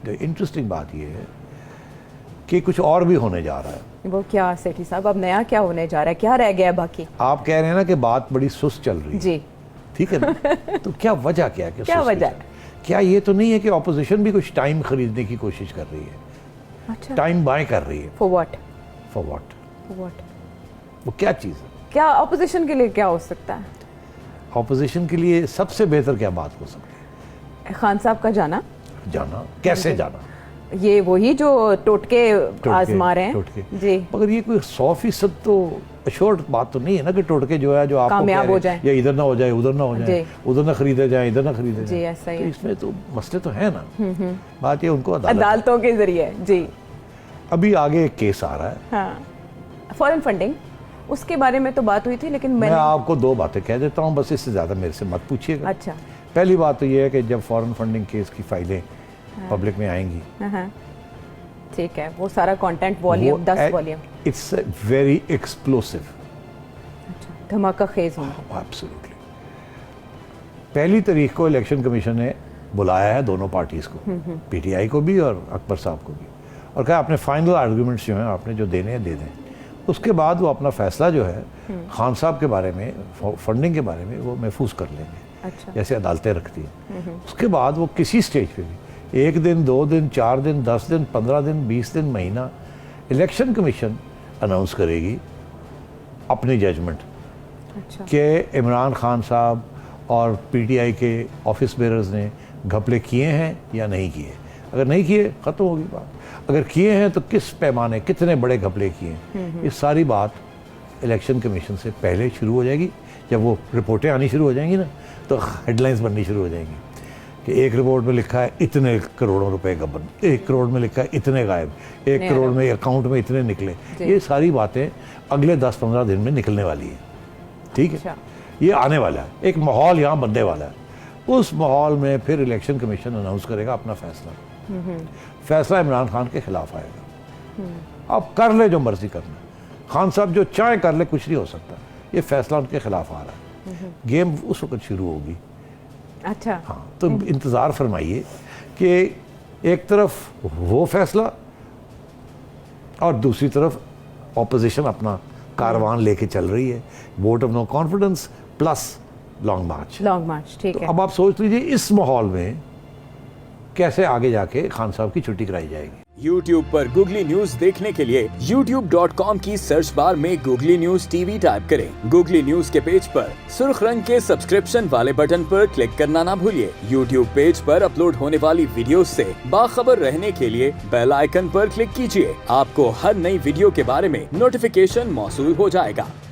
Interesting بات یہ ہے کہ کچھ اور بھی ہونے جا رہا ہے. وہ کیا سیٹھی صاحب اب نیا کیا ہونے جا رہا ہے, کیا رہ گیا ہے باقی؟ آپ کہہ رہے ہیں نا کہ بات بڑی سست چل رہی ہے جی, ٹھیک ہے نا, تو کیا وجہ کیا ہے کہ کیا وجہ ہے؟ کیا یہ تو نہیں ہے کہ اپوزیشن بھی کچھ ٹائم خریدنے کی کوشش کر رہی ہے, اچھا ٹائم بائیں کر رہی ہے؟ For what? For what? What وہ کیا چیز ہے؟ کیا اپوزیشن کے لیے کیا ہو سکتا ہے؟ اپوزیشن کے لیے سب سے بہتر کیا بات ہو سکتی ہے؟ خان صاحب کا جانا. جانا کیسے جانا؟ یہ وہی جو ٹوٹکے آزما رہے ہیں جی, مگر یہ کوئی 100% تو ایشورڈ بات تو نہیں ہے نا کہ ٹوٹکے جو ہے جو آپ کامیاب ہو جائیں, یا ادھر نہ ہو جائے ادھر نہ ہو جائے, ادھر نہ خریدے جائیں ادھر نہ خریدے جی, جائیں. ایسا ہی تو اس میں تو مسئلے تو ہیں نا, بات یہ ان کو عدالتوں کے ذریعے. جی, ابھی آگے ایک کیس آ رہا ہے. ہاں, فارن فنڈنگ, اس کے بارے میں تو بات ہوئی تھی, لیکن میں آپ کو 2 باتیں کہہ دیتا ہوں, بس اس سے زیادہ میرے سے مت پوچھیے گا. اچھا, پہلی بات تو یہ ہے کہ جب فارن فنڈنگ کیس کی فائلیں پبلک میں آئیں گی, ٹھیک ہے, وہ سارا content volume 10 volume it's very explosive, دھماکہ خیز ہوں گے. ایبسلیوٹلی. 1 تاریخ کو الیکشن کمیشن نے بلایا ہے دونوں پارٹیز کو, پی ٹی آئی کو بھی اور اکبر صاحب کو بھی, اور کہا اپنے فائنل آرگومنٹس جو ہیں آپ نے جو دینے ہیں دے دیں. اس کے بعد وہ اپنا فیصلہ جو ہے خان صاحب کے بارے میں, فنڈنگ کے بارے میں, وہ محفوظ کر لیں گے, جیسے عدالتیں رکھتی ہیں. اس کے بعد وہ کسی سٹیج پہ بھی 1 دن 2 دن 4 دن 10 دن 15 دن 20 دن مہینہ الیکشن کمیشن اناؤنس کرے گی اپنی ججمنٹ کہ عمران خان صاحب اور پی ٹی آئی کے آفس بیئرز نے گھپلے کیے ہیں یا نہیں کیے. اگر نہیں کیے ختم ہوگی بات, اگر کیے ہیں تو کس پیمانے, کتنے بڑے گھپلے کیے ہیں, یہ ساری بات الیکشن کمیشن سے پہلے شروع ہو جائے گی. جب وہ رپورٹیں آنی شروع ہو جائیں گی نا تو ہیڈ لائنز بننی شروع ہو جائیں گی کہ 1 رپورٹ میں لکھا ہے اتنے کروڑوں روپے غبن, 1 کروڑ میں لکھا ہے اتنے غائب, 1 کروڑ میں اکاؤنٹ میں اتنے نکلے. یہ ساری باتیں اگلے 10-15 دن میں نکلنے والی ہیں, ٹھیک ہے, یہ آنے والا ہے, ایک ماحول یہاں بننے والا ہے. اس ماحول میں پھر الیکشن کمیشن اناؤنس کرے گا اپنا فیصلہ. فیصلہ عمران خان کے خلاف آئے گا. آپ کر لے جو مرضی کرنا, خان صاحب جو چاہے کر لے, کچھ نہیں ہو سکتا. یہ فیصلہ ان کے خلاف آ رہا ہے. گیم اس وقت شروع ہوگی. اچھا, ہاں, تو انتظار فرمائیے کہ ایک طرف وہ فیصلہ اور دوسری طرف اپوزیشن اپنا کاروان لے کے چل رہی ہے, vote of no confidence plus long march. ٹھیک ہے. اب آپ سوچ لیجیے اس ماحول میں کیسے آگے جا کے خان صاحب کی چھٹی کرائی جائے گی. یوٹیوب پر گوگلی نیوز دیکھنے کے لیے youtube.com کی سرچ بار میں googly news T V type کریں. گوگلی نیوز کے پیج پر سرخ رنگ کے سبسکرپشن والے بٹن پر کلک کرنا نہ بھولیے. یوٹیوب پیج پر اپلوڈ ہونے والی ویڈیوز سے باخبر رہنے کے لیے بیل آئیکن پر کلک کیجیے. آپ کو ہر نئی ویڈیو کے بارے میں نوٹیفیکیشن موصول ہو جائے گا.